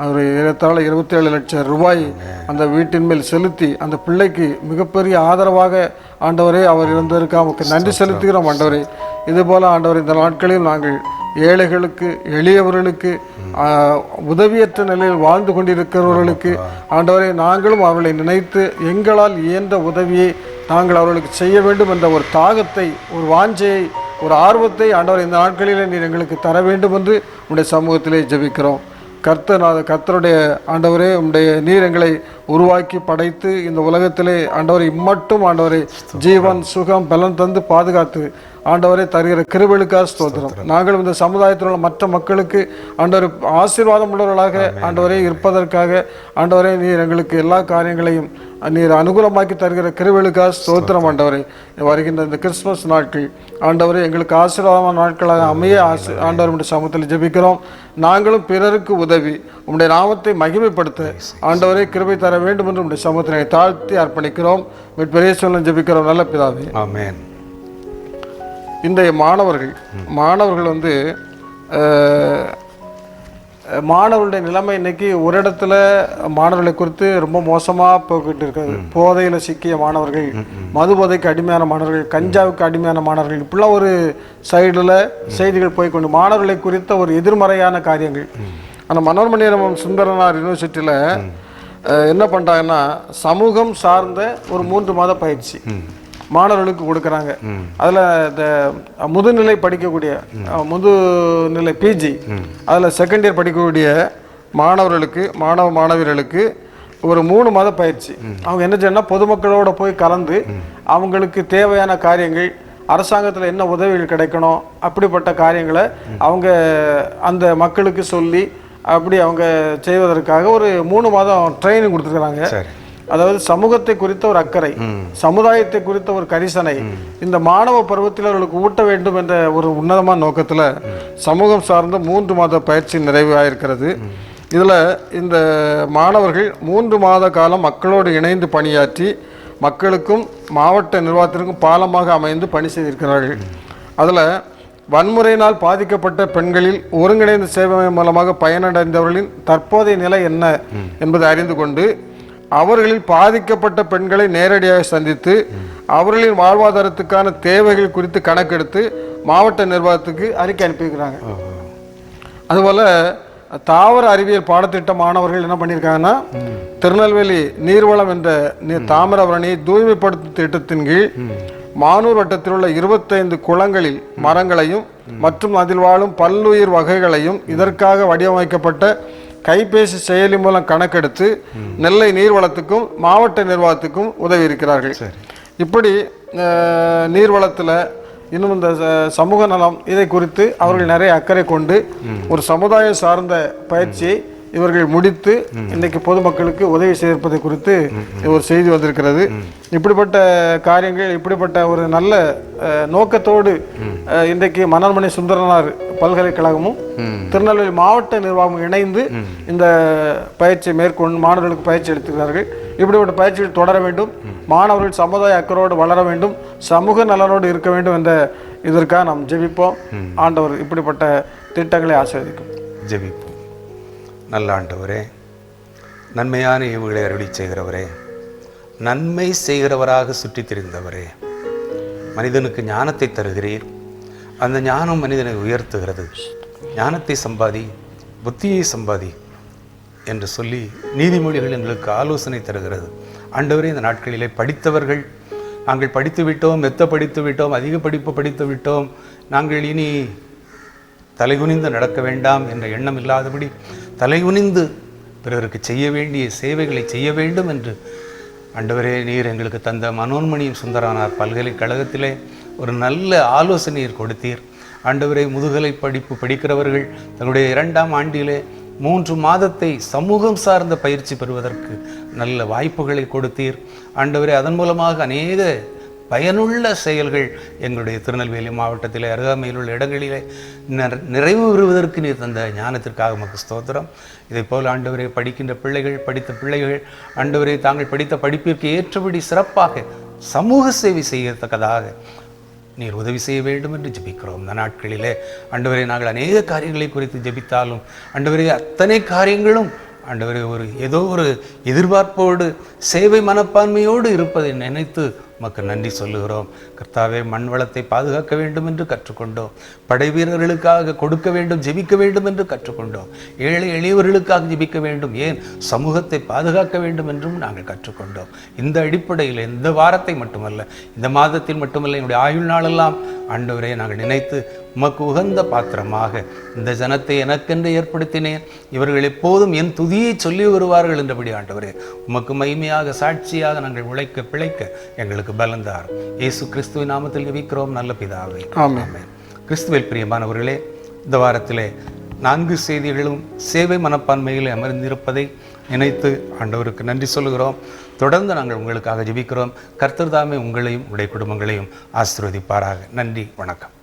Speaker 1: அவர் ஏறத்தாழ 27 லட்சம் ரூபாய் அந்த வீட்டின் மேல் செலுத்தி அந்த பிள்ளைக்கு மிகப்பெரிய ஆதரவாக ஆண்டவரே அவர் இருந்ததற்கு அவருக்கு நன்றி செலுத்துகிறோம். ஆண்டவரே, இதுபோல் ஆண்டவர் இந்த நாட்களில் நாங்கள் ஏழைகளுக்கு, எளியவர்களுக்கு, உதவியற்ற நிலையில் வாழ்ந்து கொண்டிருக்கிறவர்களுக்கு ஆண்டவரே நாங்களும் அவர்களை நினைத்து எங்களால் இயன்ற உதவியை நாங்கள் அவர்களுக்கு செய்ய வேண்டும் என்ற ஒரு தாகத்தை, ஒரு வாஞ்சையை, ஒரு ஆர்வத்தை ஆண்டவர் இந்த நாட்களில் நீர் எங்களுக்கு தர வேண்டும் என்று உங்களுடைய சமூகத்திலே ஜெபிக்கிறோம். கர்த்தருடைய ஆண்டவரே, உம்முடைய நீர் எங்களை உருவாக்கி படைத்து இந்த உலகத்திலே ஆண்டவரை இம்மட்டும் ஆண்டவரை ஜீவன், சுகம், பலன் தந்து பாதுகாத்து ஆண்டவரை தருகிற கிருபைகளுக்காக ஸ்தோத்திரம். நாங்களும் இந்த சமுதாயத்தில் உள்ள மற்ற மக்களுக்கு ஆண்டவர் ஆசீர்வாதம் உள்ளவர்களாக ஆண்டவரே இருப்பதற்காக ஆண்டவரே நீர் எங்களுக்கு எல்லா காரியங்களையும் நீர் அனுகூலமாக்கி தருகிற கிருபைகளுக்காக ஸ்தோத்திரம். ஆண்டவரை வருகின்ற இந்த கிறிஸ்துமஸ் நாட்கள் ஆண்டவரே எங்களுக்கு ஆசீர்வாதமான நாட்களாக அமைய ஆண்டவர் உடைய சமூகத்தில் ஜெபிக்கிறோம். நாங்களும் பிறருக்கு உதவி உம்முடைய நாமத்தை மகிமைப்படுத்த ஆண்டவரே கிருபை தர வேண்டும் என்று உடைய சமூகத்தினை தாழ்த்தி அர்ப்பணிக்கிறோம். பெரிய சொல்ல ஜெபிக்கிறோம் நல்ல பிதாவே, ஆமென். இன்றைய மாணவர்கள் வந்து மாணவர்களுடைய நிலைமை இன்னைக்கு ஒரு இடத்துல மாணவர்களை குறித்து ரொம்ப மோசமாக போய்கிட்டு இருக்காது. போதையில் சிக்கிய மாணவர்கள், மது போதைக்கு அடிமையான மாணவர்கள், கஞ்சாவுக்கு அடிமையான மாணவர்கள், இப்படிலாம் ஒரு சைடில் செய்திகள் போய்கொண்டு மாணவர்களை குறித்த ஒரு எதிர்மறையான காரியங்கள். ஆனால் மனோன்மணியம் சுந்தரனார் யூனிவர்சிட்டியில் என்ன பண்ணுறாங்கன்னா சமூகம் சார்ந்த ஒரு 3 மாத பயிற்சி மாணவர்களுக்கு கொடுக்குறாங்க. அதில் இந்த முதுநிலை படிக்கக்கூடிய முதுநிலை பிஜி, அதில் செகண்ட் இயர் படிக்கக்கூடிய மாணவியர்களுக்கு ஒரு 3 மாத பயிற்சி. அவங்க என்ன செய்யணும்னா பொதுமக்களோட போய் கலந்து அவங்களுக்கு தேவையான காரியங்கள், அரசாங்கத்தில் என்ன உதவிகள் கிடைக்கணும் அப்படிப்பட்ட காரியங்களை அவங்க அந்த மக்களுக்கு சொல்லி அப்படி அவங்க செய்வதற்காக ஒரு 3 மாதம் ட்ரைனிங் கொடுத்துருக்குறாங்க. அதாவது சமூகத்தை குறித்த ஒரு அக்கறை, சமுதாயத்தை குறித்த ஒரு கரிசனை இந்த மாணவ பருவத்தில் அவர்களுக்கு ஊட்ட வேண்டும் என்ற ஒரு உன்னதமான நோக்கத்தில் சமூகம் சார்ந்த 3 மாத பயிற்சி நிறைவு ஆயிருக்கிறது. இதில் இந்த மாணவர்கள் 3 மாத காலம் மக்களோடு இணைந்து பணியாற்றி மக்களுக்கும் மாவட்ட நிர்வாகத்திற்கும் பாலமாக அமைந்து பணி செய்திருக்கிறார்கள். அதில் வன்முறையினால் பாதிக்கப்பட்ட பெண்களில் ஒருங்கிணைந்த சேவை மூலமாக பயனடைந்தவர்களின் தற்போதைய நிலை என்ன என்பதை அறிந்து கொண்டு அவர்களில் பாதிக்கப்பட்ட பெண்களை நேரடியாக சந்தித்து அவர்களின் வாழ்வாதாரத்துக்கான தேவைகள் குறித்து கணக்கெடுத்து மாவட்ட நிர்வாகத்துக்கு அறிக்கை அனுப்பியிருக்கிறாங்க. அதுபோல் தாவர அறிவியல் பாடத்திட்ட மாணவர்கள் என்ன பண்ணியிருக்காங்கன்னா திருநெல்வேலி நீர்வளம் என்ற தாமிரபரணியை தூய்மைப்படுத்தும் திட்டத்தின் கீழ் மானூர் வட்டத்தில் உள்ள 25 குளங்களில் மரங்களையும் மற்றும் அதில் வாழும் பல்லுயிர் வகைகளையும் இதற்காக வடிவமைக்கப்பட்ட கைபேசி செயலி மூலம் கணக்கெடுத்து நெல்லை நீர்வளத்துக்கும் மாவட்ட நிர்வாகத்துக்கும் உதவி இருக்கிறார்கள். இப்படி நீர்வளத்தில் இன்னும் இந்த சமூக நலம் இதை குறித்து அவர்கள் நிறைய அக்கறை கொண்டு ஒரு சமுதாயம் சார்ந்த பயிற்சியை இவர்கள் முடித்து இன்றைக்கு பொதுமக்களுக்கு உதவி செய்திருப்பதை குறித்து ஒரு செய்தி வந்திருக்கிறது. இப்படிப்பட்ட காரியங்கள், இப்படிப்பட்ட ஒரு நல்ல நோக்கத்தோடு இன்றைக்கு மனோன்மணி சுந்தரனார் பல்கலைக்கழகமும் திருநெல்வேலி மாவட்ட நிர்வாகமும் இணைந்து இந்த பயிற்சியை மேற்கொண்டு மாணவர்களுக்கு பயிற்சி அளித்திருக்கிறார்கள். இப்படிப்பட்ட பயிற்சிகள் தொடர வேண்டும், மாணவர்கள் சமுதாய அக்கறையோடு வளர வேண்டும், சமூக நலனோடு இருக்க வேண்டும் என்ற இதற்காக நாம் ஜெபிப்போம். ஆண்டவர் இப்படிப்பட்ட திட்டங்களை ஆசீர்வதிக்கும்.
Speaker 2: ஜெபிப்போம். நல்ல ஆண்டவரே, நன்மையான ஈவுகளை அருளி செய்கிறவரே, நன்மை செய்கிறவராக சுற்றி திரிந்தவரே, மனிதனுக்கு ஞானத்தை தருகிறீர். அந்த ஞானம் மனிதனை உயர்த்துகிறது. ஞானத்தை சம்பாதி, புத்தியை சம்பாதி என்று சொல்லி நீதிமொழிகள் எங்களுக்கு ஆலோசனை தருகிறது. ஆண்டவரே, இந்த நாட்களிலே படித்தவர்கள் நாங்கள் படித்து விட்டோம், மெத்த படித்து விட்டோம், அதிக படிப்பு படித்து விட்டோம், நாங்கள் இனி தலைகுனிந்து நடக்க வேண்டாம் என்ற எண்ணம் இல்லாதபடி தலைகுனிந்து பிறருக்கு செய்ய வேண்டிய சேவைகளை செய்ய வேண்டும் என்று ஆண்டவரே நீர் எங்களுக்கு தந்த மனோன்மணியம் சுந்தரனார் பல்கலைக்கழகத்திலே ஒரு நல்ல ஆலோசனையர் கொடுத்தீர். ஆண்டவரே, முதுகலை படிப்பு படிக்கிறவர்கள் தங்களுடைய 2ஆம் ஆண்டிலே 3 மாதத்தை சமூகம் சார்ந்த பயிற்சி பெறுவதற்கு நல்ல வாய்ப்புகளை கொடுத்தீர். ஆண்டவரே, அதன் மூலமாக அநேக பயனுள்ள செயல்கள் எங்களுடைய திருநெல்வேலி மாவட்டத்திலே அருகாமையில் உள்ள இடங்களிலே நிறைவு பெறுவதற்கு நீர் தந்த ஞானத்திற்காக உமக்கு ஸ்தோத்திரம். இதை போல் ஆண்டவரே, படித்த பிள்ளைகள் ஆண்டவரே தாங்கள் படித்த படிப்பிற்கு ஏற்றபடி சிறப்பாக சமூக சேவை செய்யத்தக்கதாக நீர் உதவி செய்ய வேண்டும் என்று ஜெபிக்கிறோம். இந்த நாட்களிலே ஆண்டவரே, நாங்கள் அநேக காரியங்களை குறித்து ஜெபித்தாலும் ஆண்டவரே, அத்தனை காரியங்களும் ஆண்டவரே ஏதோ ஒரு எதிர்பார்ப்போடு சேவை மனப்பான்மையோடு இருப்பதை நினைத்து உமக்கு நன்றி சொல்லுகிறோம். கர்த்தாவே, மண் வளத்தை பாதுகாக்க வேண்டும் என்று கற்றுக்கொண்டோம். படை வீரர்களுக்காக கொடுக்க வேண்டும், ஜெபிக்க வேண்டும் என்று கற்றுக்கொண்டோம். ஏழை எளியவர்களுக்காக ஜெபிக்க வேண்டும், ஏன் சமூகத்தை பாதுகாக்க வேண்டும் என்றும் நாங்கள் கற்றுக்கொண்டோம். இந்த அடிப்படையில் இந்த வாரத்தை மட்டுமல்ல, இந்த மாதத்தில் மட்டுமல்ல, என்னுடைய ஆயுள் நாளெல்லாம் ஆண்டவரே நாங்கள் நினைத்து உமக்கு உகந்த பாத்திரமாக இந்த ஜனத்தை எனக்கென்று ஏற்படுத்தினேன், இவர்கள் எப்போதும் என் துதியை சொல்லி வருவார்கள் என்றபடி ஆண்டவரே உமக்கு மகிமையாக சாட்சியாக நாங்கள் உழைக்க பிழைக்க எங்களுக்கு பலந்தார். இயேசு கிறிஸ்துவின் நாமத்தில் ஜெபிக்கிறோம் நல்ல பிதாவே, ஆமென். கிறிஸ்துவில் பிரியமானவர்களே, இந்த வாரத்திலே 4 செய்திகளும் சேவை மனப்பான்மையில் அமர்ந்திருப்பதை நினைத்து ஆண்டவருக்கு நன்றி சொல்லுகிறோம். தொடர்ந்து நாங்கள் உங்களுக்காக ஜெபிக்கிறோம். கர்த்தர் தாமே உங்களையும் உடைய குடும்பங்களையும் ஆசீர்வதிப்பாராக. நன்றி, வணக்கம்.